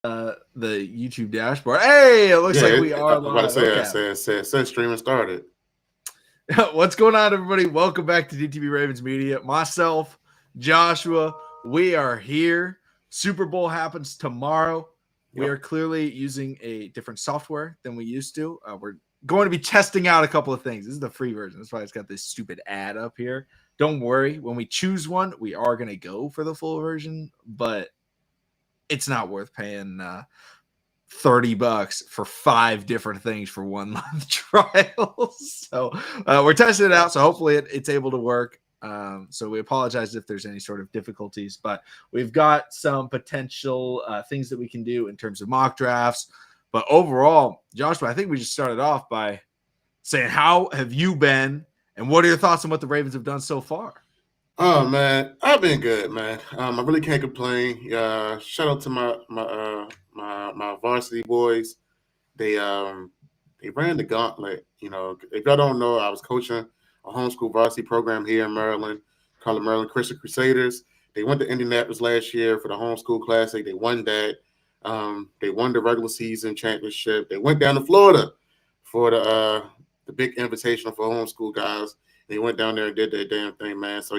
the YouTube dashboard. Hey, it looks like we are I'm about to live. say, Okay. since streaming started. What's going on, everybody? Welcome back to DTB Ravens Media. Myself, Joshua, we are here. Super Bowl happens tomorrow. We Yep. are clearly using a different software than we used to. We're going to be testing out a couple of things. This is the free version. That's why it's got this stupid ad up here. Don't worry. When we choose one, we are going to go for the full version, but it's not worth paying $30 for 5 different things for 1 month trial. So we're testing it out. So hopefully it's able to work. So we apologize if there's any sort of difficulties, but we've got some potential things that we can do in terms of mock drafts. But overall, Joshua, I think we just started off by saying, how have you been? And what are your thoughts on what the Ravens have done so far? Oh man, I've been good, man. I really can't complain. Shout out to my varsity boys. They ran the gauntlet. If y'all don't know, I was coaching a homeschool varsity program here in Maryland called the Maryland Christian Crusaders. They went to Indianapolis last year for the homeschool classic. They won that. They won the regular season championship. They went down to Florida for the big invitational for homeschool guys. They went down there and did their damn thing, man. So,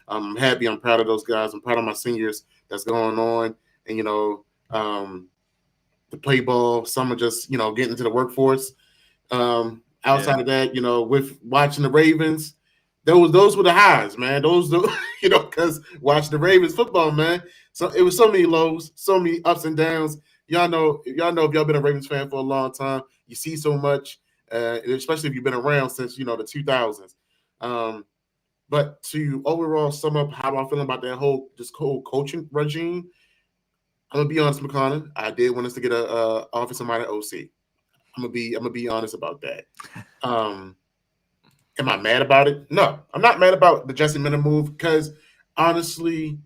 I'm happy. I'm proud of those guys. I'm proud of my seniors that's going on. And, to play ball, some are just, getting into the workforce. Outside of that, with watching the Ravens, those were the highs, man. Because watching the Ravens football, man. So it was so many lows, so many ups and downs. If y'all been a Ravens fan for a long time, you see so much, especially if you've been around since the 2000s. But to overall sum up how I'm feeling about this whole coaching regime, I'm gonna be honest, McConnell. I did want us to get a offensive minded OC. I'm gonna be honest about that. Am I mad about it? No, I'm not mad about the Jesse Minter move because honestly,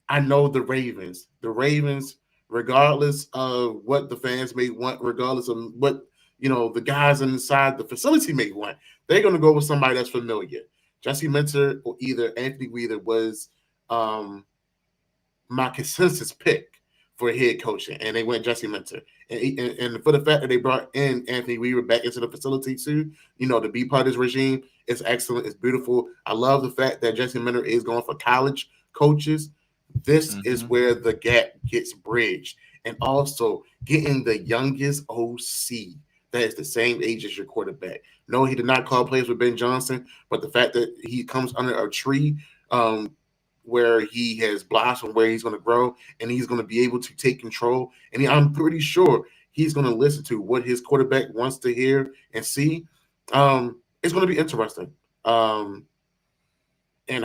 I know the Ravens. The Ravens, regardless of what the fans may want, regardless of what the guys inside the facility may want, they're gonna go with somebody that's familiar. Jesse Minter or either Anthony Weaver was my consensus pick for head coaching, and they went Jesse Minter. And for the fact that they brought in Anthony Weaver back into the facility too, to be part of this regime, it's excellent. It's beautiful. I love the fact that Jesse Minter is going for college coaches. This is where the gap gets bridged. And also getting the youngest OC that is the same age as your quarterback. No, he did not call plays with Ben Johnson, but the fact that he comes under a tree where he has blossomed, where he's going to grow, and he's going to be able to take control. And I'm pretty sure he's going to listen to what his quarterback wants to hear and see. It's going to be interesting. And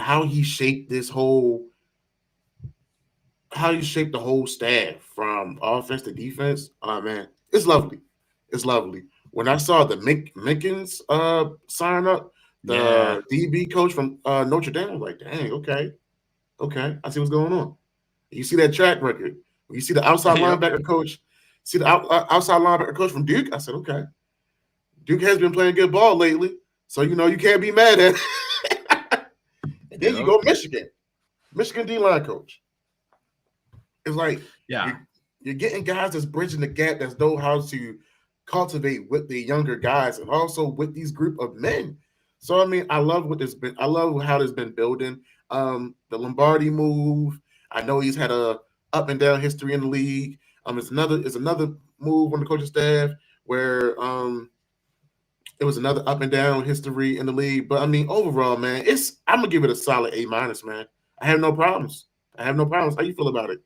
how he shaped the whole staff from offense to defense. Oh man, it's lovely. It's lovely. When I saw the Mickens sign up, the DB coach from Notre Dame, I was like, dang, okay, I see what's going on. You see that track record. When you see the outside linebacker coach, see the outside linebacker coach from Duke, I said, okay, Duke has been playing good ball lately, so you can't be mad at it. And then you go Michigan D-line coach. It's like you're getting guys that's bridging the gap, that know how to cultivate with the younger guys and also with these group of men. So I mean, I love how this been building. The Lombardi move. I know he's had a up and down history in the league. It's another move on the coaching staff where it was another up and down history in the league. But I mean, overall, man, I'm gonna give it a solid A-, man. I have no problems. How you feel about it?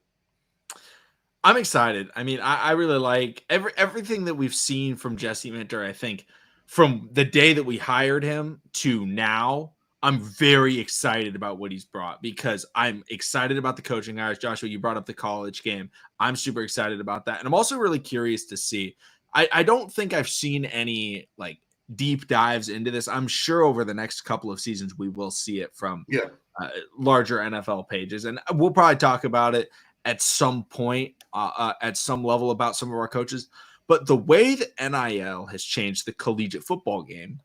I'm excited. I mean, I really like everything that we've seen from Jesse Minter. I think from the day that we hired him to now, I'm very excited about what he's brought because I'm excited about the coaching hires. Joshua, you brought up the college game. I'm super excited about that. And I'm also really curious to see. I don't think I've seen any like deep dives into this. I'm sure over the next couple of seasons we will see it from larger NFL pages. And we'll probably talk about it at some point, at some level about some of our coaches. But the way that NIL has changed the collegiate football game,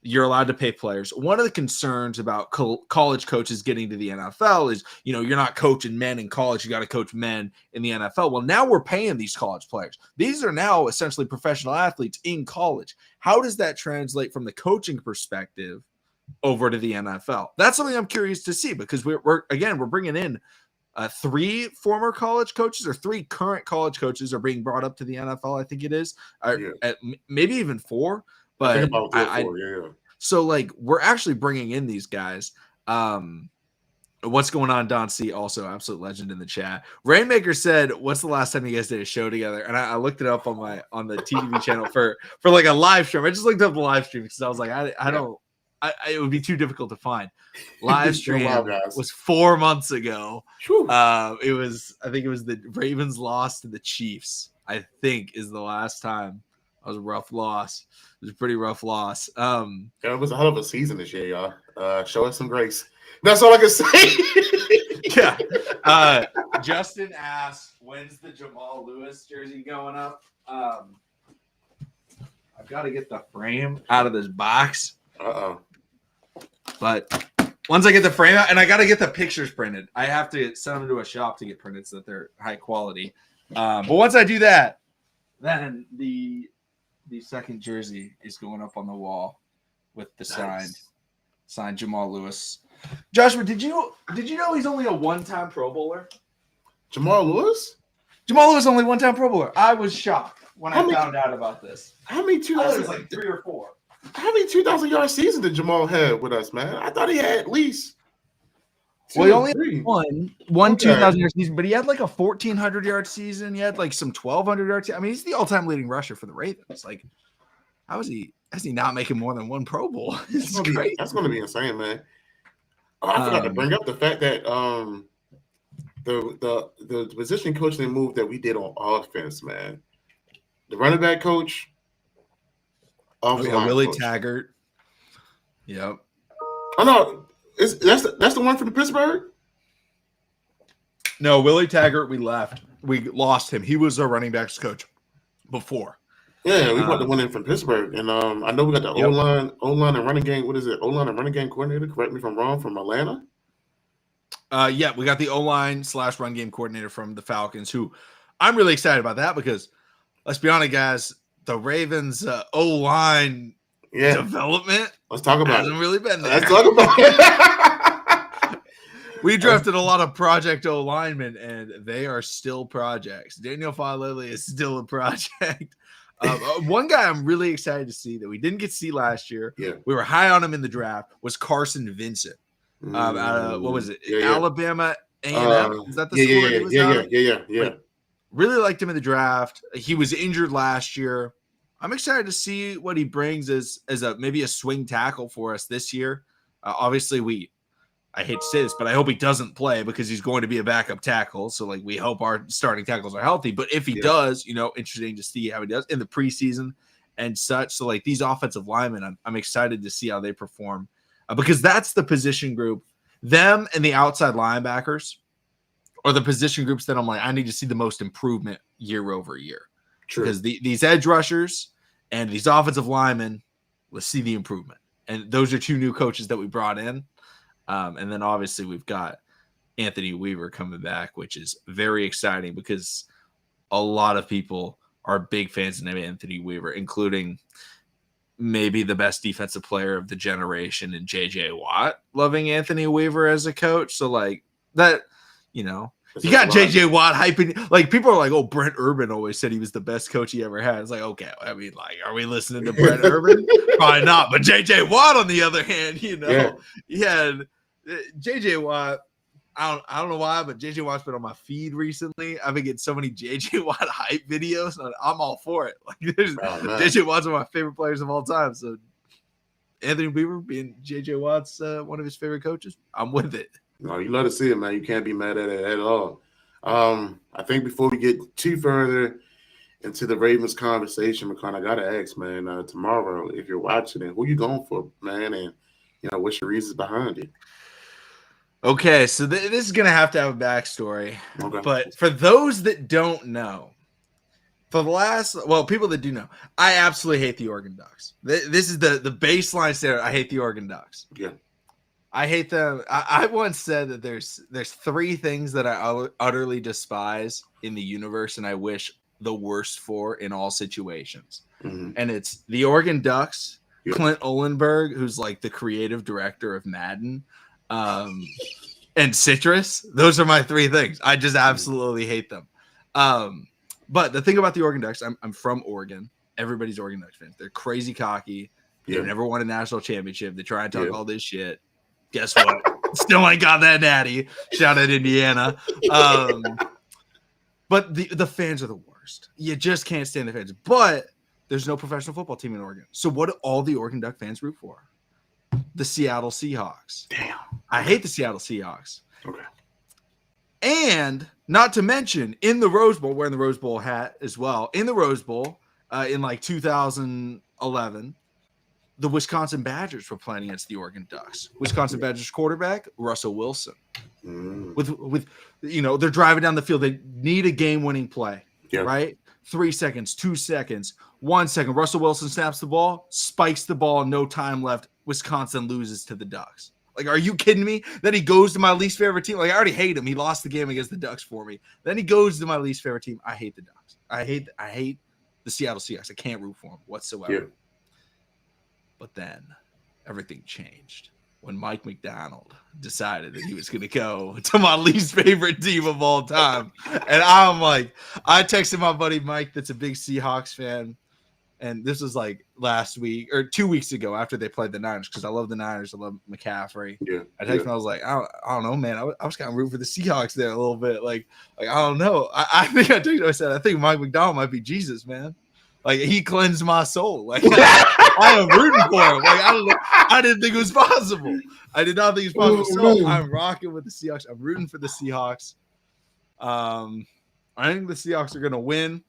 you're allowed to pay players. One of the concerns about college coaches getting to the NFL is, you're not coaching men in college. You got to coach men in the NFL. Well, now we're paying these college players. These are now essentially professional athletes in college. How does that translate from the coaching perspective over to the NFL? That's something I'm curious to see, because we're bringing in 3 former college coaches, or 3 current college coaches are being brought up to the NFL. I think it is, maybe even 4. But I think about 3 or 4, yeah. So like, we're actually bringing in these guys. What's going on, Don C? Also, absolute legend in the chat. Rainmaker said, "What's the last time you guys did a show together?" And I looked it up on the TV channel for like a live stream. I just looked up the live stream because I was like, it would be too difficult to find. Live stream was 4 months ago. I think it was the Ravens lost to the Chiefs. I think is the last time. It was a rough loss. It was a pretty rough loss. It was a hell of a season this year, y'all. Show us some grace. That's all I can say. Yeah. Justin asked, when's the Jamal Lewis jersey going up? I've got to get the frame out of this box. But once I get the frame out, and I got to get the pictures printed. I have to send them to a shop to get printed so that they're high quality. But once I do that, then the second jersey is going up on the wall with the signed Jamal Lewis. Joshua, did you know he's only a one-time Pro Bowler? Jamal Lewis? Jamal Lewis only one-time Pro Bowler. I was shocked when I found out about this. How many 2,000? It was like 3 or 4. How many 2,000-yard seasons did Jamal have with us, man? I thought he had at least. Well, he only had one 2,000-yard season, but he had like a 1,400-yard season. He had like some 1,200-yard. I mean, he's the all-time leading rusher for the Ravens. Like, how is he not making more than 1 Pro Bowl? That's going to be insane, man. I forgot to bring up the fact that the position coaching move that we did on offense, man. The running back coach, Willie Taggart. Yep. Oh no, that's the one from Pittsburgh. No, Willie Taggart. We lost him. He was our running backs coach before. Yeah, we got the one in from Pittsburgh, and I know we got the O-line and running game. What is it? O-line and running game coordinator. Correct me if I'm wrong. From Atlanta. Yeah, we got the O-line / run game coordinator from the Falcons, who I'm really excited about that, because let's be honest, guys, the Ravens O-line development. Let's talk about hasn't really been there. Let's talk about it. We drafted a lot of project O-linemen, and they are still projects. Daniel Falele is still a project. One guy I'm really excited to see that we didn't get to see last year, we were high on him in the draft, was Carson Vincent. Out of, what was it? Alabama A&M? Is that the school he was out? Yeah. Really liked him in the draft. He was injured last year. I'm excited to see what he brings as maybe a swing tackle for us this year. Obviously, I hate to say this, but I hope he doesn't play, because he's going to be a backup tackle. So, like, we hope our starting tackles are healthy. But if he does, interesting to see how he does in the preseason and such. So, like, these offensive linemen, I'm excited to see how they perform, because that's the position group. Them and the outside linebackers are the position groups that I'm like, I need to see the most improvement year over year. True. Because these edge rushers and these offensive linemen, let's see the improvement. And those are 2 new coaches that we brought in. And then obviously we've got Anthony Weaver coming back, which is very exciting, because a lot of people are big fans of Anthony Weaver, including maybe the best defensive player of the generation and J.J. Watt loving Anthony Weaver as a coach. So, like, that, you got J.J. Watt hyping. Like, people are like, oh, Brent Urban always said he was the best coach he ever had. It's like, okay, I mean, like, are we listening to Brent Urban? Probably not. But J.J. Watt, on the other hand, he had J.J. Watt. I don't know why, but J.J. Watt's been on my feed recently. I've been getting so many J.J. Watt hype videos, and I'm all for it. Like, J.J. Watt's one of my favorite players of all time. So Anthony Weaver being J.J. Watt's one of his favorite coaches, I'm with it. No, you love to see it, man. You can't be mad at it at all. I think before we get too further into the Ravens conversation, McCon, I gotta ask, man, tomorrow, if you're watching it, who you going for, man? And what's your reasons behind it? Okay, so this is gonna have to have a backstory. Okay. But for those that don't know, For the last, well, people that do know, I absolutely hate the Oregon Ducks. This is the baseline standard. I hate the Oregon Ducks. Yeah. I hate them. I once said that there's 3 things that I utterly despise in the universe, and I wish the worst for in all situations. Mm-hmm. And it's the Oregon Ducks, Yeah. Clint Olenberg, who's like the creative director of Madden, and Citrus. Those are my 3 things. I just absolutely hate them. But the thing about the Oregon Ducks, I'm from Oregon. Everybody's Oregon Ducks fans. They're crazy cocky. They've never won a national championship. They try and talk all this shit. Guess what? Still ain't got that natty. Shout out Indiana. But the fans are the worst. You just can't stand the fans. But there's no professional football team in Oregon. So what do all the Oregon Duck fans root for? The Seattle Seahawks. Damn. I hate the Seattle Seahawks. Okay. And not to mention, in the Rose Bowl, wearing the Rose Bowl hat as well, in the Rose Bowl in like 2011, the Wisconsin Badgers were playing against the Oregon Ducks. Wisconsin Badgers quarterback, Russell Wilson. With they're driving down the field. They need a game-winning play, right? 3 seconds, 2 seconds, 1 second. Russell Wilson snaps the ball, spikes the ball, no time left. Wisconsin loses to the Ducks. Like, are you kidding me? Then he goes to my least favorite team. Like, I already hate him. He lost the game against the Ducks for me. Then he goes to my least favorite team. I hate the Ducks. I hate the Seattle Seahawks. I can't root for them whatsoever. Yeah. But then everything changed when Mike McDonald decided that he was going to go to my least favorite team of all time. And I'm like, I texted my buddy Mike that's a big Seahawks fan. And this was like last week or 2 weeks ago after they played the Niners, because I love the Niners. I love McCaffrey. Yeah. I texted him. I was like, I don't know, man. I was kind of rooting for the Seahawks there a little bit. Like I don't know. I think I told you, I said, I think Mike McDonald might be Jesus, man. Like, he cleansed my soul. Like, I am rooting for him. Like, I didn't think it was possible. I did not think it was possible. So I'm rocking with the Seahawks. I'm rooting for the Seahawks. I think the Seahawks are going to win.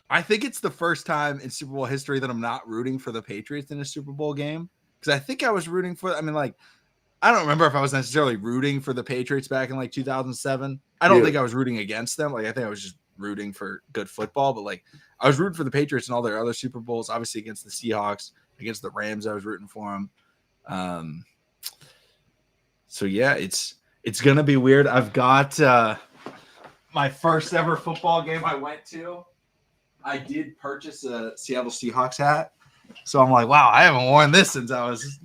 I think it's the first time in Super Bowl history that I'm not rooting for the Patriots in a Super Bowl game. Because I think I was rooting for, I don't remember if I was necessarily rooting for the Patriots back in like 2007. I don't think I was rooting against them. Like, I think I was just rooting for good football. But like, I was rooting for the Patriots in all their other Super Bowls, obviously against the Seahawks, against the Rams. I was rooting for them. So yeah, it's going to be weird. I've got my first ever football game I went to. I did purchase a Seattle Seahawks hat. So I'm like, wow, I haven't worn this since I was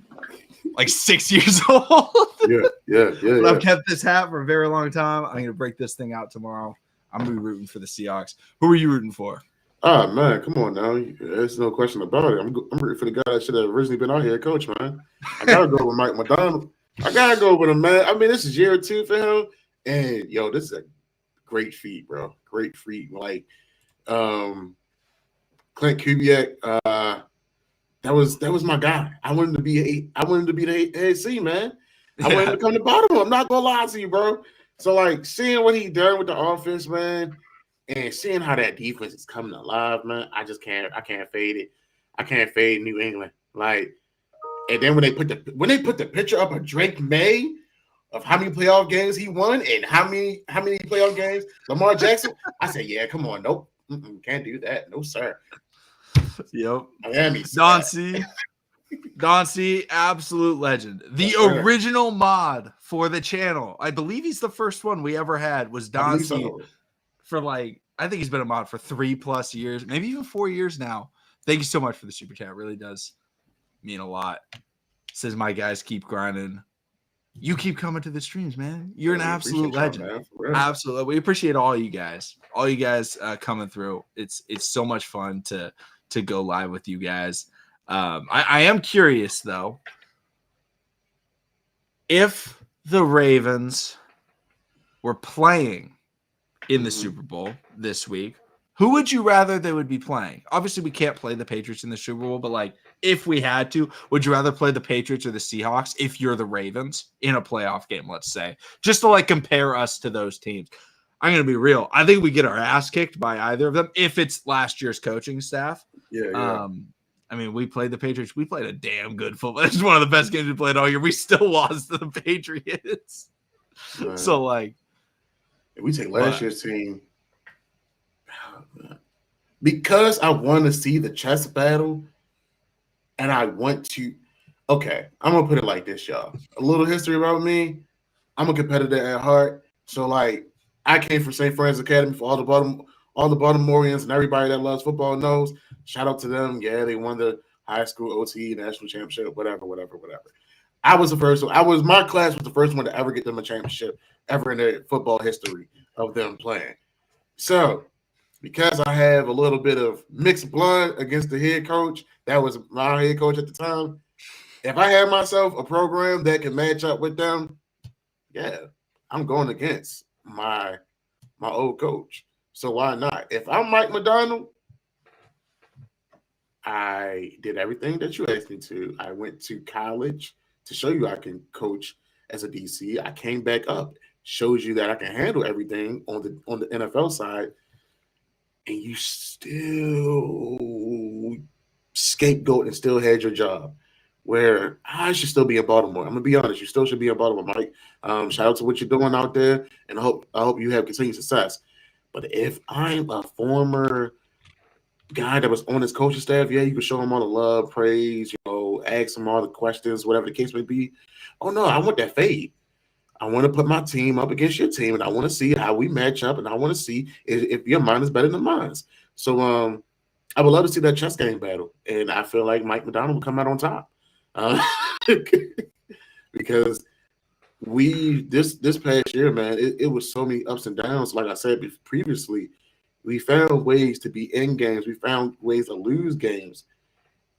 like 6 years old. But I've kept this hat for a very long time. I'm going to break this thing out tomorrow. I'm going to be rooting for the Seahawks. Who are you rooting for? Ah, man, come on now. There's no question about it. I'm rooting for the guy that should have originally been our head coach, man. I got to go with Mike McDonald. I got to go with him, man. This is year 2 for him. And, this is a great feat, bro. Great feat. Like, Clint Kubiak, that was my guy. I wanted to be the AC, man. I wanted to come to Baltimore. I'm not gonna lie to you, bro. So like seeing what he done with the offense, man, and seeing how that defense is coming alive, man, I can't fade it. I can't fade New England. Like, and then when they put the picture up of Drake May of how many playoff games he won and how many playoff games Lamar Jackson, I said, yeah, come on, nope. Can't do that. No, sir. Yep. Miami. Don C, absolute legend. The original mod for the channel. I believe he's the first one we ever had was Don C for like, I think he's been a mod for 3+ years, maybe even 4 years now. Thank you so much for the super chat. It really does mean a lot. Says my guys keep grinding. You keep coming to the streams, man. You're an absolute legend. Absolutely. We appreciate all you guys. All you guys coming through. It's so much fun to go live with you guys. I am curious, though. If the Ravens were playing in the Super Bowl this week, who would you rather they would be playing? Obviously, we can't play the Patriots in the Super Bowl, but like, if we had to, would you rather play the Patriots or the Seahawks if you're the Ravens in a playoff game, let's say, just to like compare us to those teams? I'm going to be real. I think we get our ass kicked by either of them if it's last year's coaching staff. Yeah. We played the Patriots. We played a damn good football. It's one of the best games we played all year. We still lost to the Patriots. Man. So, if we take last year's team, because I want to see the chess battle, and I want to. Okay, I'm gonna put it like this, y'all. A little history about me. I'm a competitor at heart. So like, I came from St. Francis Academy for all the Baltimoreans and everybody that loves football knows. Shout out to them. Yeah, they won the high school OT national championship, whatever. I was the first one. My class was the first one to ever get them a championship ever in their football history of them playing. So because I have a little bit of mixed blood against the head coach, that was my head coach at the time. If I had myself a program that can match up with them, yeah, I'm going against my old coach. So why not? If I'm Mike McDonald, I did everything that you asked me to. I went to college to show you I can coach as a DC. I came back up, shows you that I can handle everything on the NFL side, and you still scapegoat and still had your job. Where I should still be in Baltimore. I'm gonna be honest, you still should be in Baltimore, Mike. Shout out to what you're doing out there, and I hope you have continued success. But if I'm a former guy that was on his coaching staff, yeah, you can show him all the love, praise, ask him all the questions, whatever the case may be. Oh no, I want that fade. I want to put my team up against your team, and I want to see how we match up, and I want to see if your mind is better than mine. So, I would love to see that chess game battle, and I feel like Mike McDonald will come out on top, because this past year, man, it was so many ups and downs. Like I said previously, we found ways to be in games, we found ways to lose games,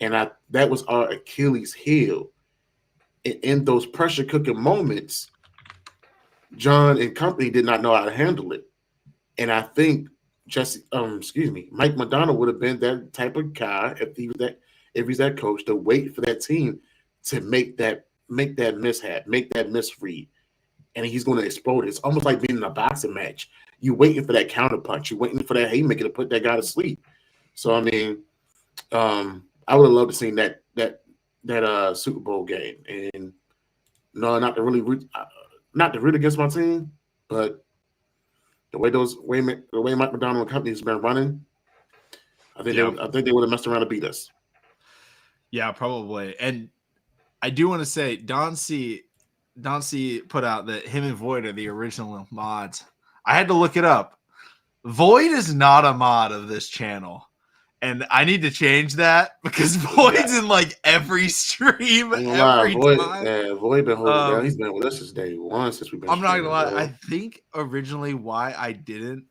and that was our Achilles heel. In those pressure cooking moments, John and company did not know how to handle it. And I think Mike McDonald would have been that type of guy if he's that coach to wait for that team to make that mishap, make that misread. And he's going to explode it. It's almost like being in a boxing match. You waiting for that counter punch. You waiting for that haymaker to put that guy to sleep. So I mean, I would have loved to see that Super Bowl game. And no, not to root against my team, but the way Mike McDonald and company has been running, I think they would have messed around and beat us. Yeah, probably. And I do want to say Don C put out that him and Void are the original mods. I had to look it up. Void is not a mod of this channel. And I need to change that because Void's in like every stream every time. Yeah, Void been holding down. He's been with us since day one, since we've been. I'm not gonna lie. I think originally why I didn't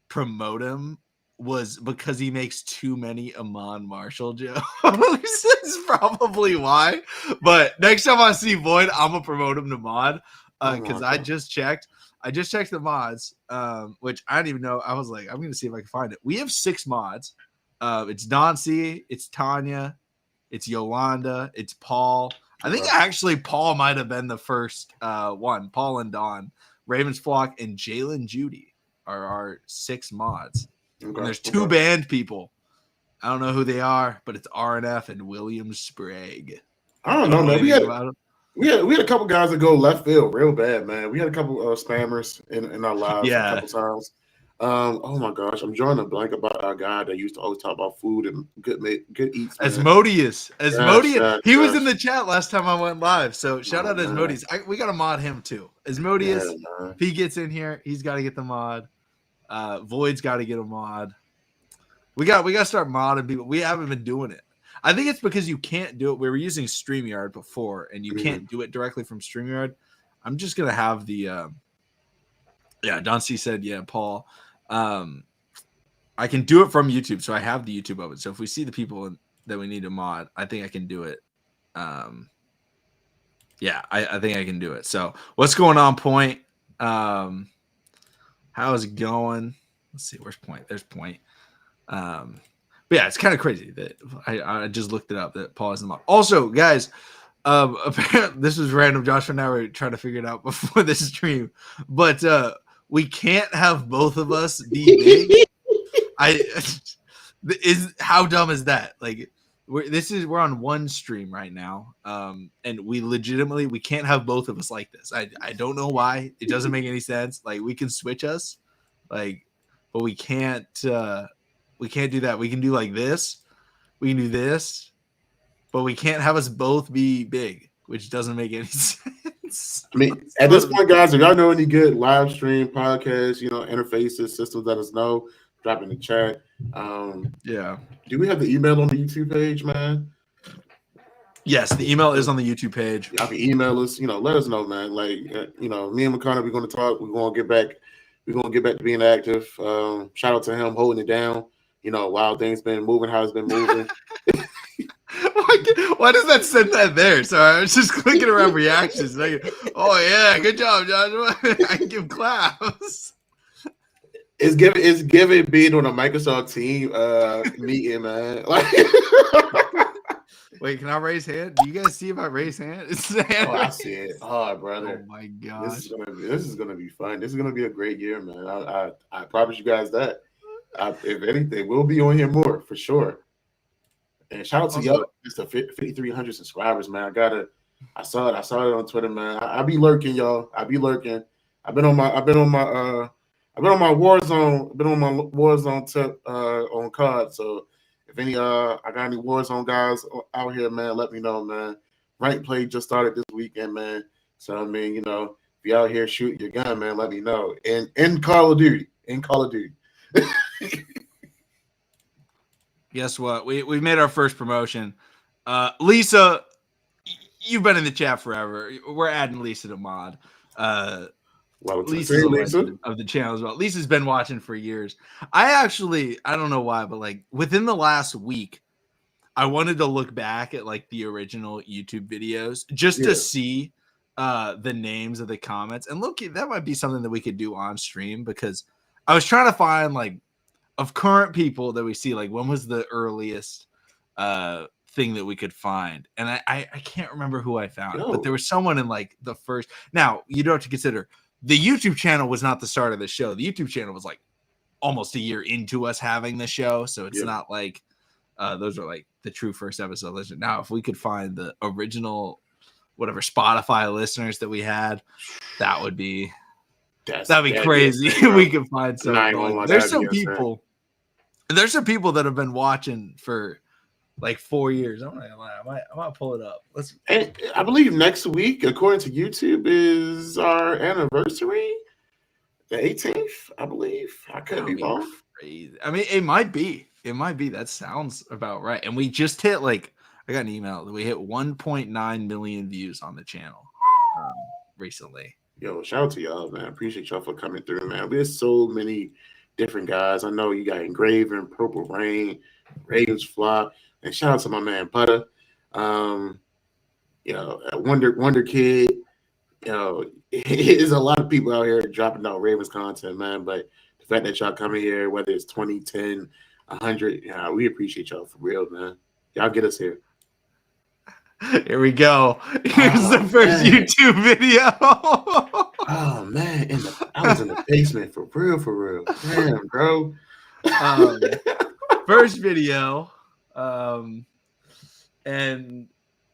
promote him was because he makes too many Amon Marshall jokes. Is probably why. But next time I see Void, I'm gonna promote him to mod because I just checked the mods, which I didn't even know. I was like, I'm going to see if I can find it. We have 6 mods. It's Don C, it's Tanya, it's Yolanda, it's Paul. I think actually Paul might have been the first one. Paul and Don, Ravens Flock, and Jalen Judy are our 6 mods. Okay. And there's 2 band people. I don't know who they are, but it's RNF and William Sprague. I don't know, man. We had a couple guys that go left field real bad, man. We had a couple spammers in our lives a couple times. Oh my gosh, I'm drawing a blank about our guy that used to always talk about food and good eats. Asmodeus. He was in the chat last time I went live. So shout out to Asmodeus. We got to mod him too. Asmodeus, if he gets in here, he's got to get the mod. Void's got to get a mod. We got to start modding people. We haven't been doing it. I think it's because you can't do it. We were using StreamYard before, and you can't do it directly from StreamYard. I'm just going to have the Don C said, Paul. I can do it from YouTube, so I have the YouTube of it. So if we see the people that we need to mod, I think I can do it. I think I can do it. So what's going on, Point? How is it going? Let's see. Where's Point? There's Point. But yeah, it's kind of crazy that I just looked it up that Paul is in the mod. Also, guys, apparently this was random. Josh and I were trying to figure it out before this stream, but we can't have both of us be big. How dumb is that? Like, we're on OneStream right now, and we can't have both of us like this. I don't know why. It doesn't make any sense. Like, we can switch us, like, but we can't. we can't do that. We can do like this. We can do this, but we can't have us both be big, which doesn't make any sense. I mean, at this point, guys, if y'all know any good live stream podcasts, interfaces, systems, let us know. Drop in the chat. Yeah. Do we have the email on the YouTube page, man? Yes, the email is on the YouTube page. Y'all can email us. Let us know, man. Like, me and McConnell, we're going to talk. We're going to get back. We're going to get back to being active. Shout out to him holding it down. While things been moving, how it's been moving. Why does that send that there? Sorry, I was just clicking around reactions. Like, oh yeah, good job, Joshua. I can give claps. It's giving being on a Microsoft team meeting, man. Wait, can I raise hand? Do you guys see if I raise hand? Oh, I see it. Oh, brother. Oh my gosh. This is gonna be fun. This is gonna be a great year, man. I promise you guys that. If anything, we'll be on here more for sure. And shout out to y'all. It's the 5,300 subscribers, man. I saw it on Twitter, man. I be lurking, y'all. I be lurking. I've been on my Warzone tip on COD. So if any I got any Warzone guys out here, man, let me know, man. Rank play just started this weekend, man. So I mean, if you out here shooting your gun, man, let me know. And in Call of Duty. Guess what? We made our first promotion. Lisa, you've been in the chat forever. We're adding Lisa to mod. Lisa's a legend of the channel as well. Lisa's been watching for years. I don't know why, but like within the last week, I wanted to look back at like the original YouTube videos just to see the names of the comments. And look, that might be something that we could do on stream, because I was trying to find like of current people that we see, like when was the earliest thing that we could find. And I can't remember who I found, but there was someone in like the first. Now you don't have to consider the YouTube channel was not the start of the show. The YouTube channel was like almost a year into us having the show. So it's not like those are like the true first episode listeners. Now, if we could find the original, whatever Spotify listeners that we had, that would be crazy. We could find some. There's some people that have been watching for like 4 years. I'm not gonna lie. I might pull it up. And I believe next week, according to YouTube, is our anniversary. The 18th, I believe. I could be wrong. Crazy. I mean, it might be. That sounds about right. And we just hit I got an email that we hit 1.9 million views on the channel recently. Yo, shout out to y'all, man. Appreciate y'all for coming through, man. There's so many different guys. I know you got Engraven, Purple Rain, Ravens Flock. And shout out to my man Butter, Wonder Kid. There's a lot of people out here dropping out Ravens content, man. But the fact that y'all coming here, whether it's 20, 10, 100, we appreciate y'all for real, man. Y'all get us here. Here we go. Here's the first YouTube video. Oh man, I was in the basement for real. Damn, bro. First video. And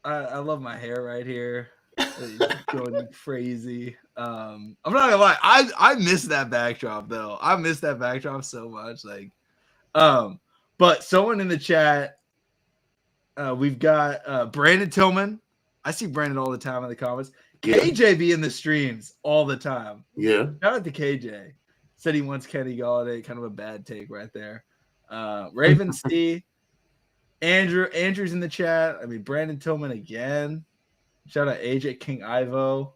I love my hair right here. It's going crazy. I'm not gonna lie, I miss that backdrop though. I miss that backdrop so much. But someone in the chat, we've got Brandon Tillman. I see Brandon all the time in the comments. KJ be in the streams all the time. Yeah. Shout out to KJ. Said he wants Kenny Galladay. Kind of a bad take right there. Raven C. Andrew's in the chat. I mean, Brandon Tillman again. Shout out AJ King Ivo.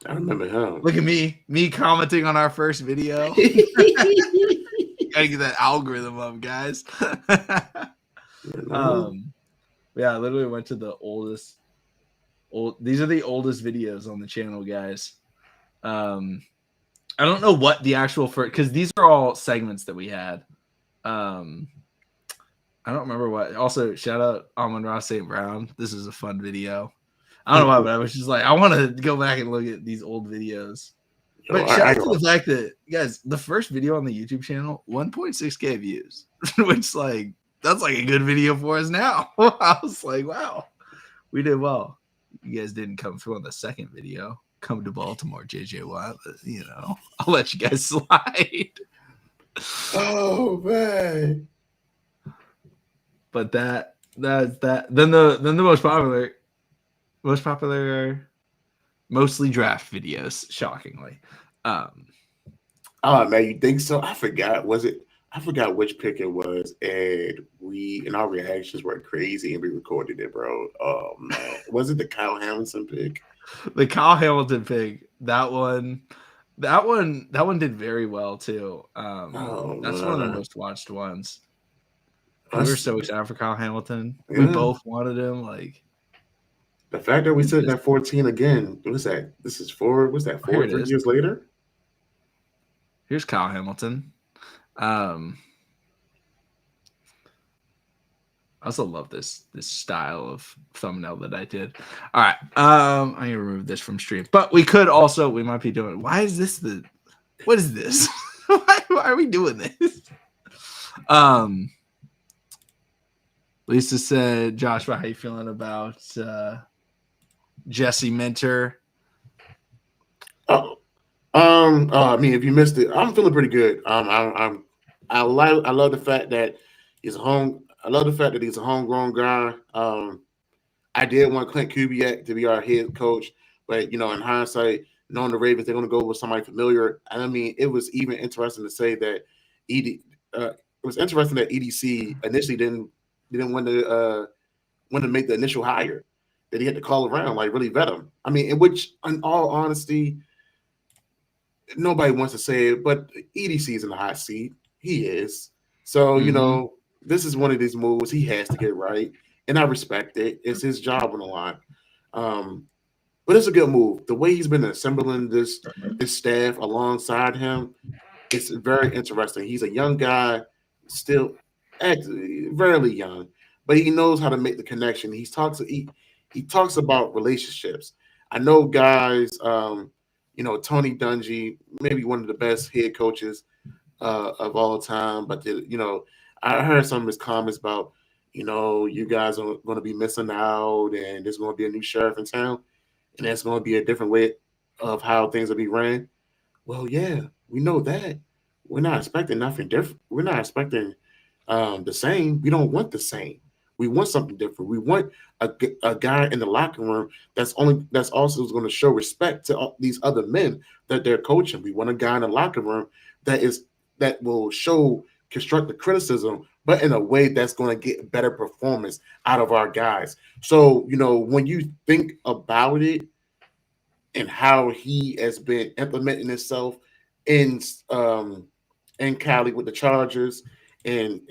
I remember him. Look at me commenting on our first video. Gotta get that algorithm up, guys. Yeah, I literally went to the oldest. These are the oldest videos on the channel, guys. I don't know what the actual first, because these are all segments that we had. I don't remember what. Also, shout out Amon-Ra St. Brown. This is a fun video. I don't know why, but I was just like, I want to go back and look at these old videos. But shout out to the fact that, guys, the first video on the YouTube channel, 1.6K views, which that's like a good video for us now. I was like, wow, we did well. You guys didn't come through on the second video. Come to Baltimore, JJ Watt. But, I'll let you guys slide. Oh man. But that's that. Then the most popular, mostly draft videos. Shockingly, um, Oh man, you think so? I forgot. I forgot which pick it was, and our reactions were crazy, and we recorded it, bro. Oh man, was it the Kyle Hamilton pick? the Kyle Hamilton pick. That one did very well too. Oh That's one of the man, most watched ones. We were us, so excited for Kyle Hamilton. We yeah. both wanted him. Like The fact that we he's sitting just at 14 again. What's that? This is four. What's that? here. Four, It 3 is. years later. Here's Kyle Hamilton. Um, I also love this style of thumbnail that I did. All right. I'm gonna remove this from stream. But we might be doing why is this what is this? why are we doing this? Um Lisa said, Joshua, how you feeling about Jesse Minter? Oh, I mean, if you missed it, I'm feeling pretty good. I love the fact that he's a home. I love the fact that he's a homegrown guy. I did want Clint Kubiak to be our head coach, but in hindsight, knowing the Ravens, they're going to go with somebody familiar. And I mean, it was even interesting to say that it was interesting that EDC initially didn't want to make the initial hire. That he had to call around, like really vet him. I mean, in all honesty, nobody wants to say it, but EDC is in the hot seat. He is. So, this is one of these moves he has to get right. And I respect it. It's his job on the line. But it's a good move. The way he's been assembling this staff alongside him, it's very interesting. He's a young guy, still very young, but he knows how to make the connection. He talks about relationships. I know guys, Tony Dungy, maybe one of the best head coaches of all time, but I heard some of his comments about, you guys are going to be missing out, and there's going to be a new sheriff in town, and that's going to be a different way of how things will be ran. Well, yeah, we know that. We're not expecting nothing different. We're not expecting the same. We don't want the same. We want something different. We want a guy in the locker room that's also going to show respect to these other men that they're coaching. We want a guy in the locker room that will show constructive criticism, but in a way that's going to get better performance out of our guys. So when you think about it, and how he has been implementing himself in Cali with the Chargers and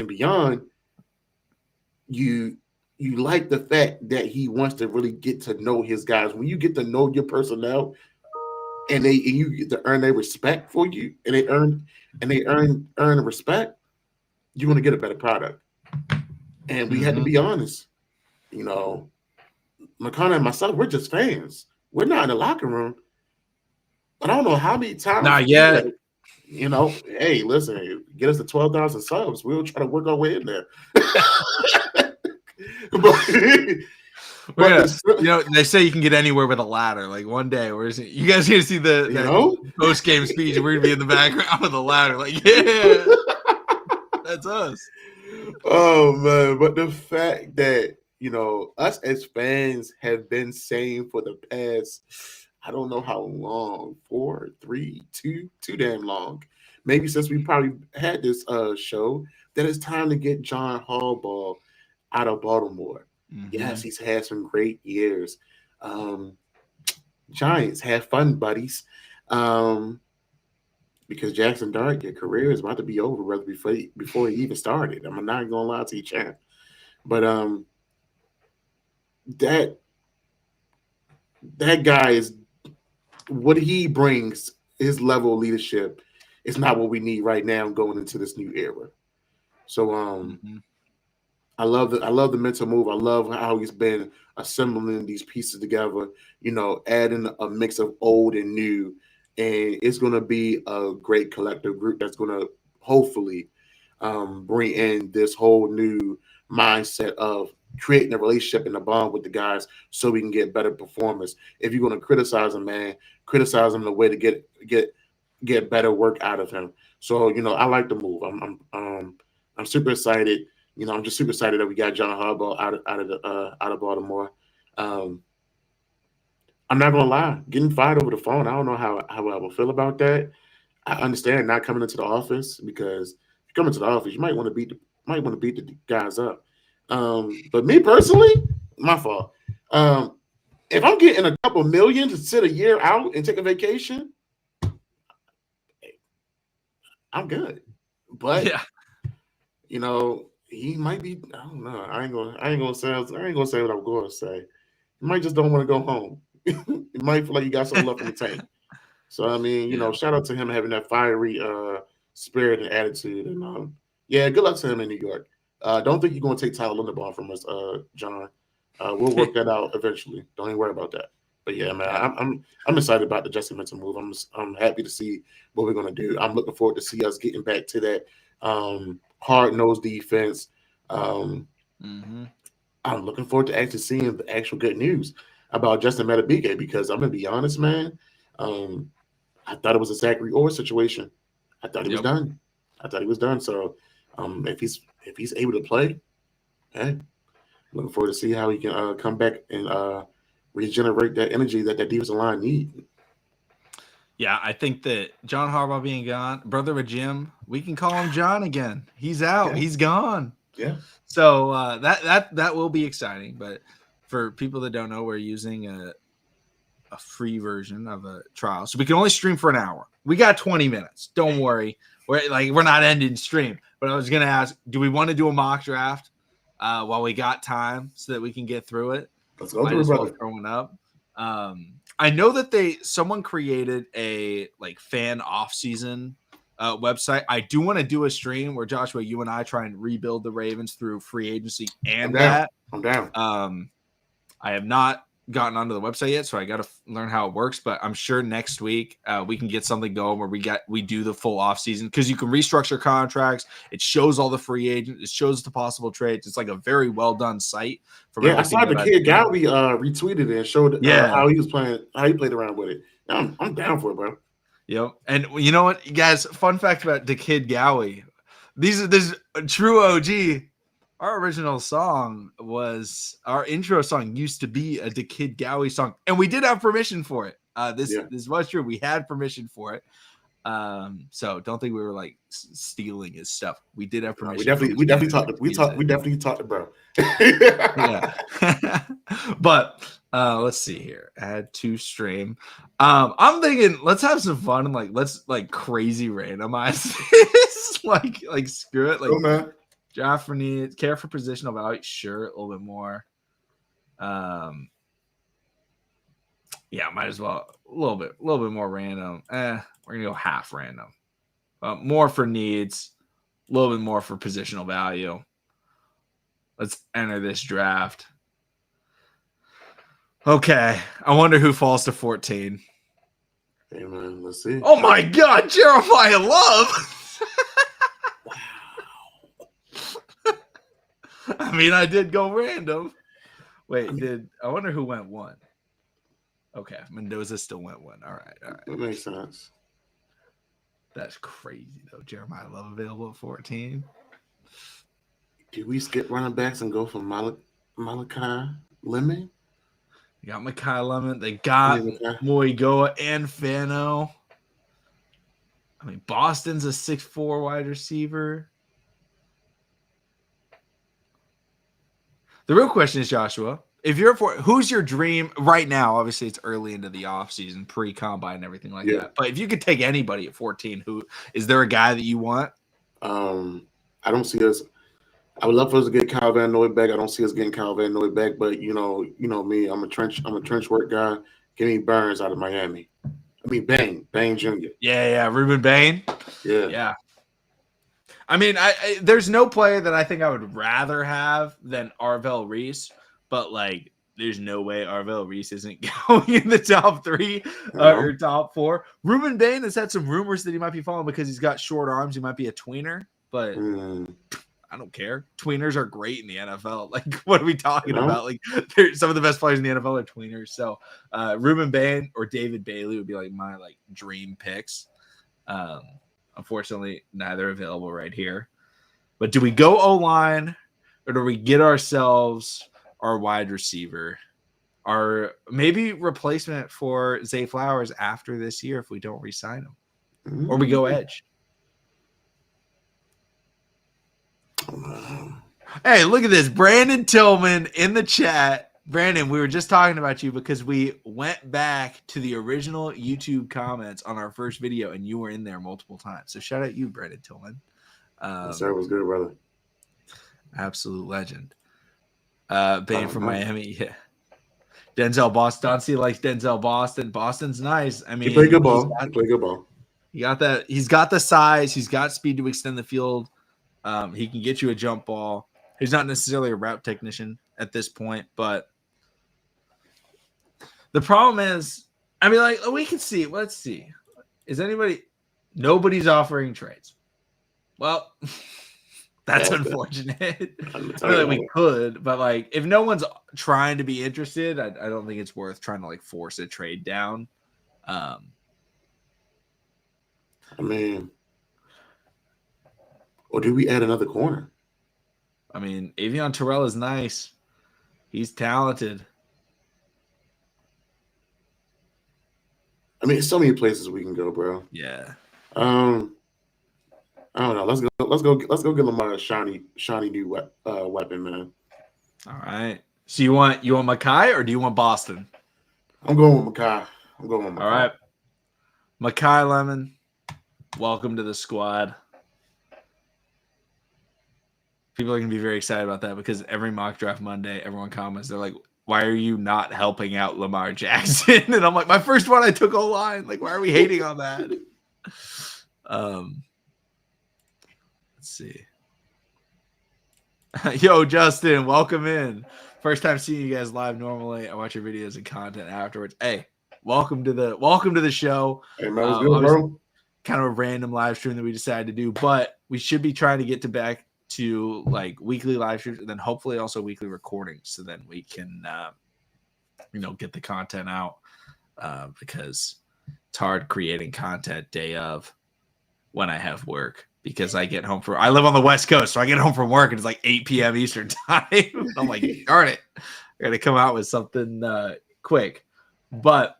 beyond, you like the fact that he wants to really get to know his guys. When you get to know your personnel and you get to earn their respect for you, and they earn the respect, you're gonna get a better product. And we had to be honest, McConnell and myself, we're just fans. We're not in the locker room. But I don't know how many times. Not yet. Hey, listen, get us to 12,000 subs. We'll try to work our way in there. They say you can get anywhere with a ladder. Like one day, you guys gonna see the post game speech, and we're gonna be in the background with a ladder. Like, yeah, that's us. Oh man, but the fact that us as fans have been saying for the past, I don't know how long, 4, 3, 2, too damn long. Maybe since we probably had this show, that it's time to get John Harbaugh out of Baltimore. Mm-hmm. Yes, he's had some great years. Giants, have fun, buddies. Because Jackson Dart, your career is about to be over rather before he even started. I'm not gonna lie to you, champ. But that guy is what he brings, his level of leadership is not what we need right now going into this new era. So I love the mental move. I love how he's been assembling these pieces together, adding a mix of old and new. And it's going to be a great collective group that's going to hopefully bring in this whole new mindset of creating a relationship and a bond with the guys so we can get better performance. If you're going to criticize them, man, criticize them in a way to get get better work out of him. So I like the move. I'm super excited. I'm just super excited that we got John Harbaugh out of Baltimore. Um, I'm not gonna lie, getting fired over the phone. I don't know how I will feel about that. I understand not coming into the office because if you come into the office, you might want to beat the guys up. But me personally, my fault. If I'm getting a couple million to sit a year out and take a vacation, I'm good. But Yeah. he might be. I don't know. I ain't gonna say what I'm going to say. He might just don't want to go home. He might feel like you got something left in the tank. So I mean, Yeah. shout out to him having that fiery spirit and attitude, and yeah, good luck to him in New York. Don't think you're gonna take Tyler Linderbaum from us, John. We'll work that out eventually. Don't even worry about that. But yeah, man, Yeah. I'm excited about the Justin Minter move. I'm happy to see what we're gonna do. I'm looking forward to see us getting back to that hard nosed defense. I'm looking forward to actually seeing the actual good news about Justin Metabike because I'm gonna be honest, man. I thought it was a Zachary Orr situation. I thought he was done. So if he's able to play, hey, looking forward to see how he can come back and regenerate that energy that defensive line need. Yeah, I think that John Harbaugh being gone, brother of Jim, we can call him John again. He's out. Yeah. He's gone. Yeah. So that will be exciting. But for people that don't know, we're using a free version of a trial, so we can only stream for an hour. We got 20 minutes. Don't worry. We're not ending stream. But I was gonna ask, do we want to do a mock draft while we got time so that we can get through it? Let's go through it, brother. Throwing up. I know that someone created a fan off-season website. I do want to do a stream where Joshua, you and I try and rebuild the Ravens through free agency and I'm down. I have not gotten onto the website yet, so I got to learn how it works. But I'm sure next week we can get something going where we do the full off season because you can restructure contracts. It shows all the free agents. It shows the possible trades. It's like a very well done site. I saw the kid Gowie retweeted it and showed how he was playing, how he played around with it. I'm down for it, bro. Yep. And you know what, guys? Fun fact about the kid Gowie. This is a true OG. Our original song was our intro song used to be a The Kid Gowie song, and we did have permission for it. This was true. We had permission for it. So don't think we were stealing his stuff. We did have permission. We definitely talked to bro. Yeah. But let's see here. Add to stream. I'm thinking let's have some fun and let's crazy randomize this. Screw it. Oh, man. Draft for needs, care for positional value. Sure, a little bit more. Yeah, might as well a little bit more random. We're gonna go half random. More for needs, a little bit more for positional value. Let's enter this draft. Okay, I wonder who falls to 14. Hey man, let's see. Oh my God, Jeremiah Love. I mean, I did go random. Wait, I wonder who went one? Okay, Mendoza still went one. All right. That makes sense. That's crazy, though. Jeremiah Love available at 14. Did we skip running backs and go for Malachi Lemon? You got Malachi Lemon. They got Moigoa and Fano. I mean, Boston's a 6'4" wide receiver. The real question is, Joshua, if you're who's your dream right now? Obviously, it's early into the offseason, pre-combine and everything like that. But if you could take anybody at 14, who is there a guy that you want? I don't see us. I would love for us to get Kyle Van Noy back. I don't see us getting Kyle Van Noy back, but you know me. I'm a trench work guy. Give me Burns out of Miami. I mean Bain Jr. Yeah, Ruben Bain. Yeah. I mean, there's no player that I think I would rather have than Arvell Reese, but there's no way Arvell Reese isn't going in the top 3 or top 4. Ruben Bain has had some rumors that he might be falling because he's got short arms. He might be a tweener, but I don't care. Tweeners are great in the NFL. What are we talking about? Some of the best players in the NFL are tweeners. So Ruben Bain or David Bailey would be my dream picks. Um, unfortunately, neither available right here. But do we go O-line or do we get ourselves our wide receiver? Our maybe replacement for Zay Flowers after this year if we don't re-sign him. Or we go edge. Hey, look at this. Brandon Tillman in the chat. Brandon, we were just talking about you because we went back to the original YouTube comments on our first video and you were in there multiple times. So shout out you, Brandon Tillman. Sir was good, brother. Absolute legend. Bane from Miami. Yeah. Denzel Boston. Doncie likes Denzel Boston. Boston's nice. I mean, he played good ball. He played good ball. He got that. He's got the size. He's got speed to extend the field. He can get you a jump ball. He's not necessarily a route technician at this point, but the problem is, I mean, like we can see. Let's see. Is anybody? Nobody's offering trades. Well, that's unfortunate. I mean, like, we could, but like if no one's trying to be interested, I don't think it's worth trying to like force a trade down. I mean, or do we add another corner? I mean, Avion Terrell is nice. He's talented. I mean, so many places we can go, bro. Yeah. I don't know. Let's go get Lamar a shiny new weapon, man. All right. So you want Makai or do you want Boston? I'm going with Makai. All right. Makai Lemon, welcome to the squad. People are going to be very excited about that because every mock draft Monday, everyone comments, they're like, why are you not helping out Lamar Jackson? And I'm like, my first one I took O-line. Like, why are we hating on that? Let's see. Yo, Justin, welcome in. First time seeing you guys live. Normally, I watch your videos and content afterwards. Hey, welcome to the show. Hey, man, what's good, bro? Kind of a random live stream that we decided to do, but we should be trying to get back to like weekly live streams and then hopefully also weekly recordings, so then we can get the content out because it's hard creating content day of when I have work. Because I live on the West Coast, so I get home from work and it's like 8 p.m. Eastern time. I'm like, darn it, I got to come out with something quick. But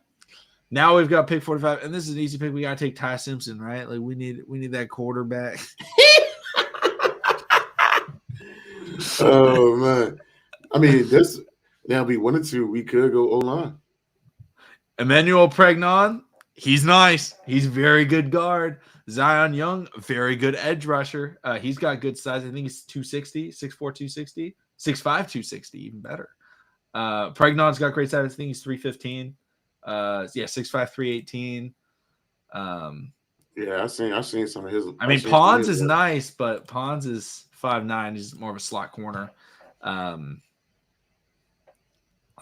now we've got pick 45, and this is an easy pick. We got to take Ty Simpson, right? Like we need that quarterback. Oh man, I mean this. Now we wanted to, we could go O-line. Emmanuel Pregnon, he's nice. He's very good guard. Zion Young, very good edge rusher. He's got good size. I think he's 260, 6'4", 260, 6'5", 260, even better. Pregnon's got great size. I think he's 315. 6'5", 318. Yeah, I seen some of his. I mean, Pons is nice, but Pons is 5'9". He's more of a slot corner. Let's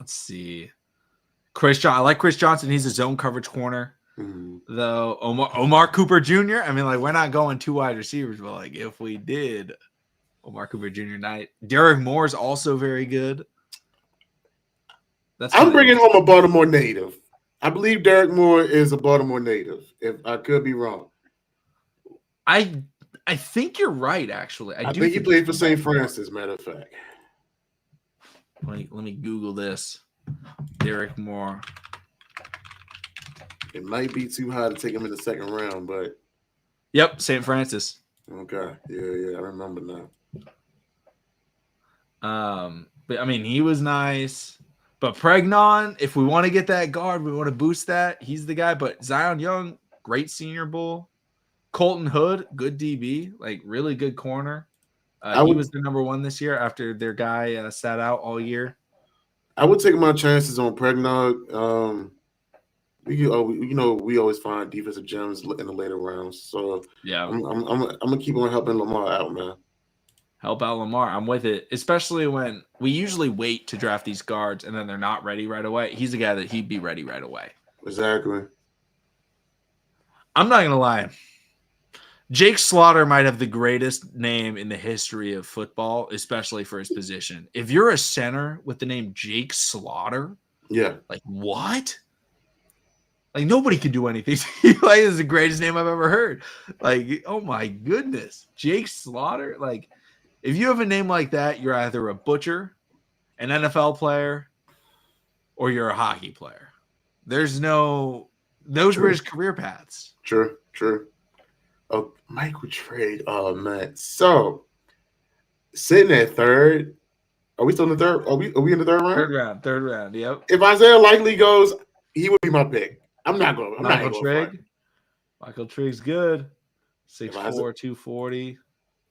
see. I like Chris Johnson. He's a zone coverage corner. Mm-hmm. Though Omar Cooper Jr. I mean, like we're not going two wide receivers, but like if we did, Omar Cooper Jr. night. Derek Moore is also very good. I'm bringing home a Baltimore native. I believe Derek Moore is a Baltimore native. If I could be wrong, I think you're right. Actually, I think he played for St. Francis. Matter of fact, let me Google this. Derek Moore. It might be too high to take him in the second round, but yep, St. Francis. Okay, yeah, I remember now. But I mean, he was nice. But Pregnon, if we want to get that guard, we want to boost that. He's the guy. But Zion Young, great Senior Bowl. Colton Hood, good DB, like really good corner. He was the number one this year after their guy sat out all year. I would take my chances on Pregnon. We always find defensive gems in the later rounds. So yeah, I'm gonna keep on helping Lamar out, man. Help out Lamar. I'm with it, especially when we usually wait to draft these guards and then they're not ready right away. He's the guy that he'd be ready right away. Exactly. I'm not gonna lie. Jake Slaughter might have the greatest name in the history of football, especially for his position. If you're a center with the name Jake Slaughter, yeah, like what? Like nobody can do anything. Like this is the greatest name I've ever heard. Like, oh my goodness. Jake Slaughter. Like, if you have a name like that, you're either a butcher, an NFL player, or you're a hockey player. Those were his career paths. True. Oh, Michael trade. Oh man. So sitting at third. Are we still in the third? Are we in the third round? Third round. Yep. If Isaiah likely goes, he would be my pick. I'm not going. I'm not going to fight. Michael Trigg's good. 6'4", 240.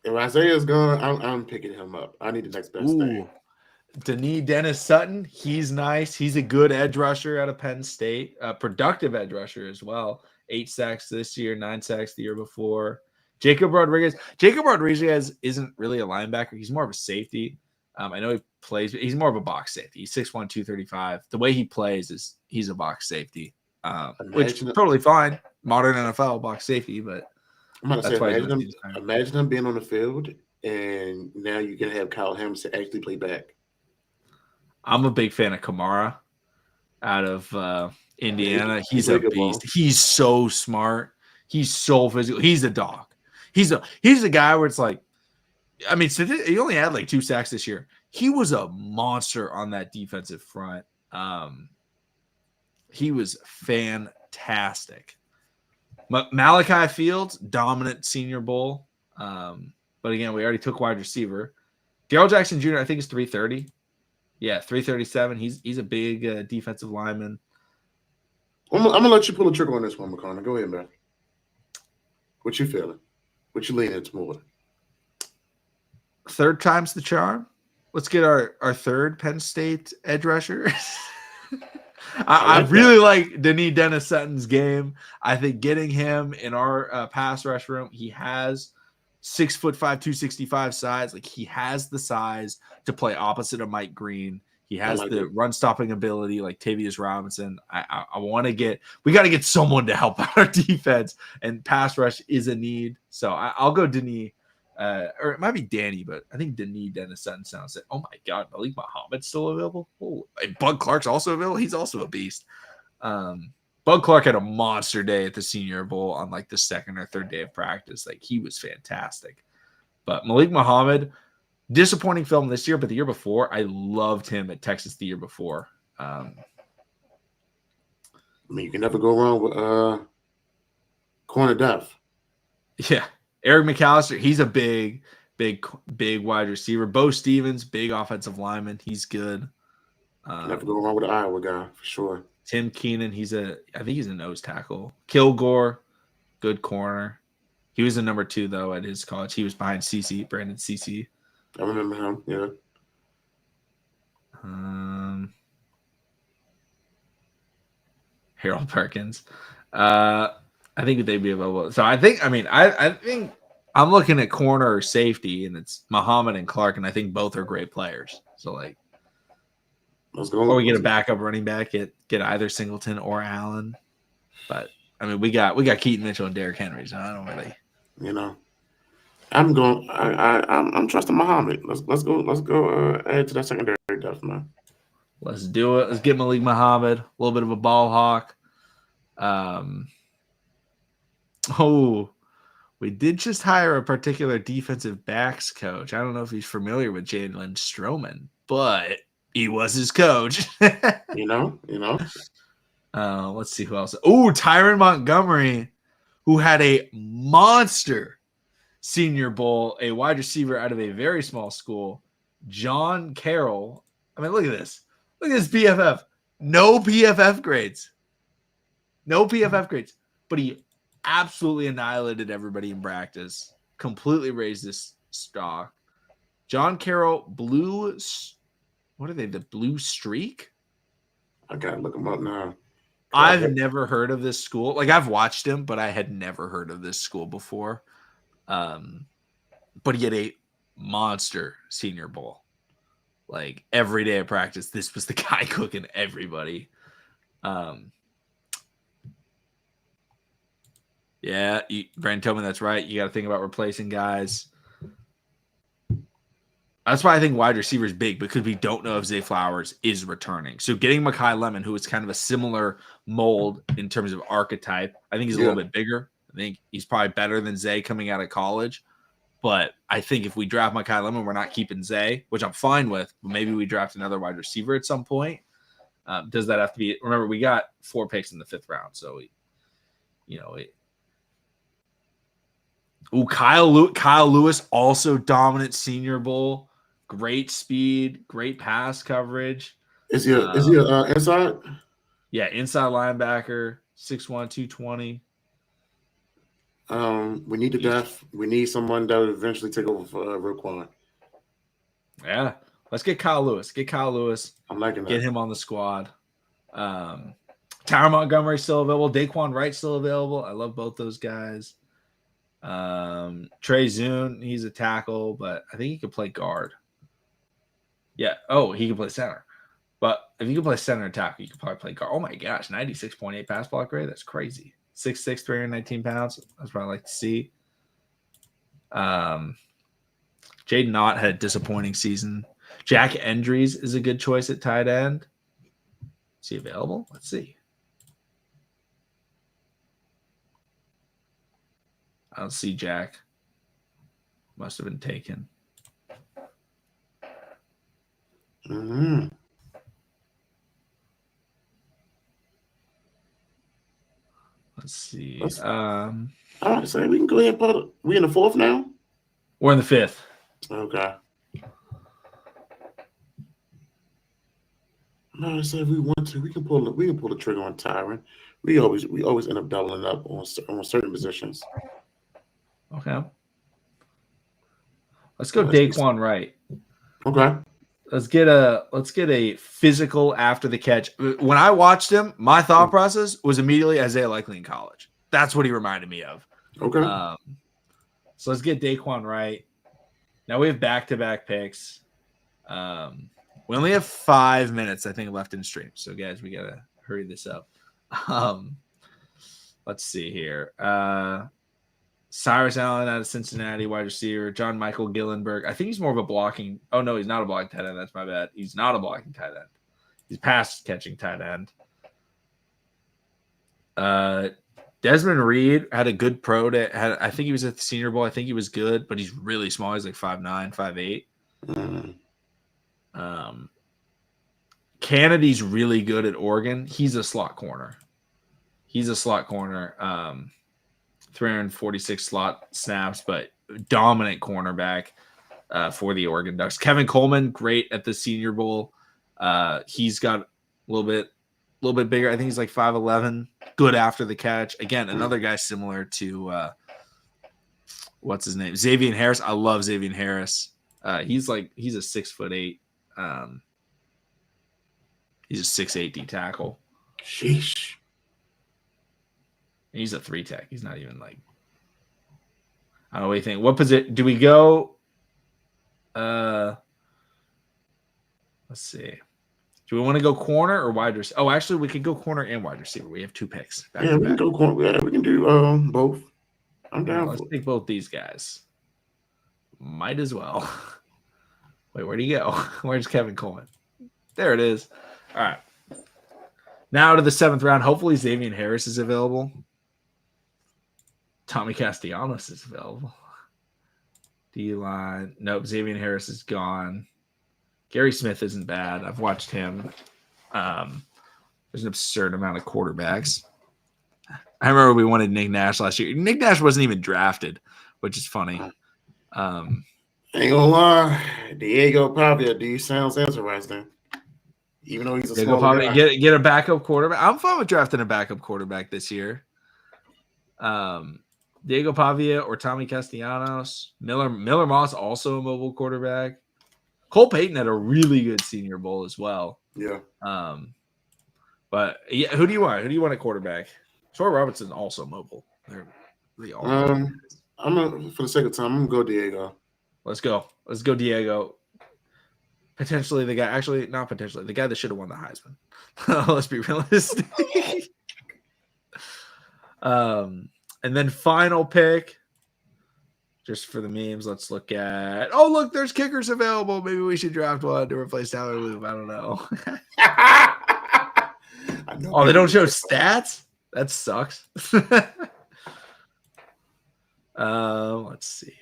If Isaiah's gone, I'm picking him up. I need the next best thing. Denis Dennis Sutton, he's nice. He's a good edge rusher out of Penn State. Productive edge rusher as well. 8 sacks this year, 9 sacks the year before. Jacob Rodriguez isn't really a linebacker. He's more of a safety. I know he plays, but he's more of a box safety. He's 6'1", 235. The way he plays is he's a box safety, which is totally fine. Modern NFL box safety, but I'm about to say, imagine him being on the field, and now you can have Kyle Hamilton actually play back. I'm a big fan of Kamara out of Indiana. He's a beast. He's so smart. He's so physical. He's a dog. He's a guy where it's like, I mean, he only had like 2 sacks this year. He was a monster on that defensive front. He was fantastic. Malachi Fields, dominant Senior Bowl. But again, we already took wide receiver. Darrell Jackson Jr., I think, is 330. Yeah, 337. He's a big defensive lineman. I'm going to let you pull the trigger on this one, McConnell. Go ahead, man. What you feeling? What you leaning more? Third time's the charm. Let's get our third Penn State edge rusher. I really like Denis Dennis Sutton's game. I think getting him in our pass rush room, he has 6'5", 265 size. Like he has the size to play opposite of Mike Green. He has the run stopping ability like Tavius Robinson. We got to get someone to help out our defense, and pass rush is a need. So I'll go Denis. Or it might be Danny, but I think Denis Dennis Sutton sounds like, oh my God, Malik Muhammad's still available. Oh, Bud Clark's also available. He's also a beast. Bud Clark had a monster day at the Senior Bowl on like the second or third day of practice. Like he was fantastic. But Malik Muhammad, disappointing film this year, but the year before, I loved him at Texas the year before. I mean, you can never go wrong with corner depth. Yeah. Eric McAllister, he's a big wide receiver. Bo Stevens, big offensive lineman. He's good. Never go wrong with the Iowa guy for sure. Tim Keenan, I think he's a nose tackle. Kilgore, good corner. He was a number 2 though at his college. He was behind Brandon CC. I remember him. Yeah. Harold Perkins. I think they'd be available. So I think I'm looking at corner or safety, and it's Muhammad and Clark, and I think both are great players. So like, let's go. Or we get a backup running back, get either Singleton or Allen. But I mean, we got Keaton Mitchell and Derrick Henry, so I don't really. I'm going. I'm trusting Muhammad. Let's go. Add to that secondary depth, man. Let's do it. Let's get Malik Muhammad, a little bit of a ball hawk. We did just hire a particular defensive backs coach. I don't know if he's familiar with Jalen Stroman, but he was his coach. you know. Let's see who else. Tyron Montgomery, who had a monster Senior Bowl, a wide receiver out of a very small school. John Carroll. I mean, look at this. Look at this PFF. No PFF grades. But he absolutely annihilated everybody in practice. Completely raised his stock. John Carroll, what are they? The Blue Streak? I gotta look him up now. I've never heard of this school. Like I've watched him, but I had never heard of this school before. But he had a monster Senior Bowl. Like every day of practice, this was the guy cooking everybody. Brandon told me that's right. You got to think about replacing guys. That's why I think wide receiver is big, because we don't know if Zay Flowers is returning. So getting Mekhi Lemon, who is kind of a similar mold in terms of archetype, I think he's a little bit bigger. I think he's probably better than Zay coming out of college. But I think if we draft Mekhi Lemon, we're not keeping Zay, which I'm fine with. But maybe we draft another wide receiver at some point. Does that have to be? Remember, we got 4 picks in the 5th round, so Kyle Lewis, also dominant Senior Bowl. Great speed, great pass coverage. Is he inside? Yeah, inside linebacker, 6'1", 220. We need the depth. We need someone that will eventually take over for Roquan. Yeah, let's get Kyle Lewis. I'm liking that. Get him on the squad. Tyron Montgomery still available. Daquan Wright still available. I love both those guys. Trey Zune, he's a tackle, but I think he could play guard. Yeah. Oh, he can play center. But if you can play center and tackle, you could probably play guard. Oh my gosh, 96.8 pass block rate. That's crazy. 6'6", 319 pounds. That's what I like to see. Jaden Knott had a disappointing season. Jack Endries is a good choice at tight end. Is he available? Let's see. I don't see Jack. Must have been taken. Mm-hmm. Let's see. All right, so we can go ahead and put it. We in the 4th now? We're in the 5th. Okay. No, I said if we want to, we can pull the trigger on Tyron. We always end up doubling up on certain positions. Okay. Let's go Daquan Wright. Okay. Let's get a physical after the catch. When I watched him, my thought process was immediately Isaiah Likely in college. That's what he reminded me of. Okay. So let's get Daquan Wright. Now we have back-to-back picks. We only have 5 minutes, I think, left in the stream. So, guys, we got to hurry this up. Let's see here. Cyrus Allen out of Cincinnati, wide receiver. John Michael Gillenberg. I think he's more of a blocking. Oh, no, he's not a blocking tight end. That's my bad. He's not a blocking tight end. He's pass-catching tight end. Desmond Reed had a good pro day. I think he was at the Senior Bowl. I think he was good, but he's really small. He's like 5'9", 5'8". Kennedy's really good at Oregon. He's a slot corner. 346 slot snaps, but dominant cornerback for the Oregon Ducks. Kevin Coleman, great at the Senior Bowl. He's got a little bit bigger. I think he's like 5'11". Good after the catch. Again, another guy similar to what's his name? Xavier Harris. I love Xavier Harris. He's a 6'8". He's a 6'8" D tackle. Sheesh. He's a 3 tech. He's not even like. I don't know what you think. What position do we go? Let's see. Do we want to go corner or wide receiver? Oh, actually, we could go corner and wide receiver. We have 2 picks. We can go corner. Yeah, we can do both. I'm down. Let's take both these guys. Might as well. Wait, where'd he go? Where's Kevin Coleman? There it is. All right. Now to the 7th round. Hopefully, Xavier Harris is available. Tommy Castellanos is available. D-line. Nope, Xavier Harris is gone. Gary Smith isn't bad. I've watched him. There's an absurd amount of quarterbacks. I remember we wanted Nick Nash last year. Nick Nash wasn't even drafted, which is funny. Ain't gonna lie, Diego Pavia, do you sound interesting? Even though he's a small guy. Get a backup quarterback. I'm fine with drafting a backup quarterback this year. Diego Pavia or Tommy Castellanos. Miller Moss, also a mobile quarterback. Cole Payton had a really good Senior Bowl as well. Yeah. But yeah, who do you want? Who do you want at quarterback? Troy Robertson also mobile. They all. For the sake of time, I'm gonna go Diego. Let's go Diego. Potentially the guy. Actually, not potentially. The guy that should have won the Heisman. Let's be realistic. And then final pick. Just for the memes, let's look at. Oh, look, there's kickers available. Maybe we should draft one to replace Tyler Loop. I don't know. Oh, they don't show stats? That sucks. Let's see.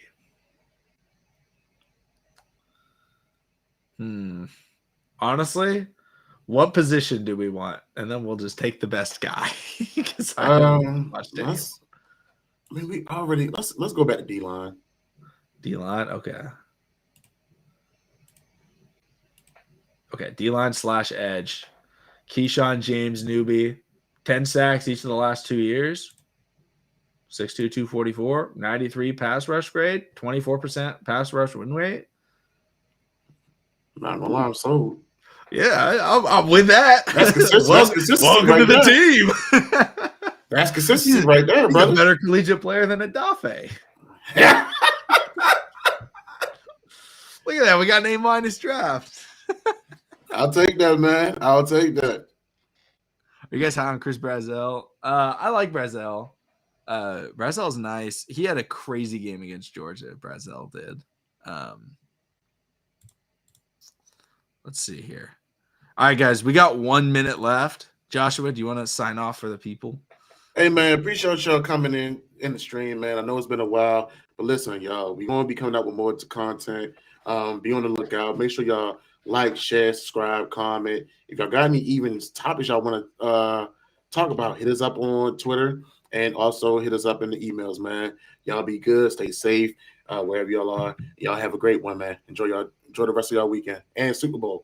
Honestly, what position do we want? And then we'll just take the best guy. Because I don't watch let's go back to D-line. D-line, okay. Okay, D-line / edge. Keyshawn James newbie. 10 sacks each of the last 2 years. 6'2", 244, 93 pass rush grade, 24% pass rush win rate. Not gonna lie, I'm sold. Yeah, I'm with that. That's consistency. Welcome right to the there. team. That's consistency right there, He's brother. a better collegiate player than Adafe. Look at that. We got an A- draft. I'll take that, man. I'll take that. Are you guys high on Chris Brazzell? I like Brazzell. Brazzell's nice. He had a crazy game against Georgia. Brazzell did. Let's see here. All right, guys, we got 1 minute left. Joshua, do you want to sign off for the people? Hey, man, appreciate y'all coming in the stream, man. I know it's been a while, but listen, y'all, we're going to be coming out with more content. Be on the lookout. Make sure y'all like, share, subscribe, comment. If y'all got any even topics y'all want to talk about, hit us up on Twitter and also hit us up in the emails, man. Y'all be good. Stay safe wherever y'all are. Y'all have a great one, man. Enjoy the rest of y'all weekend and Super Bowl.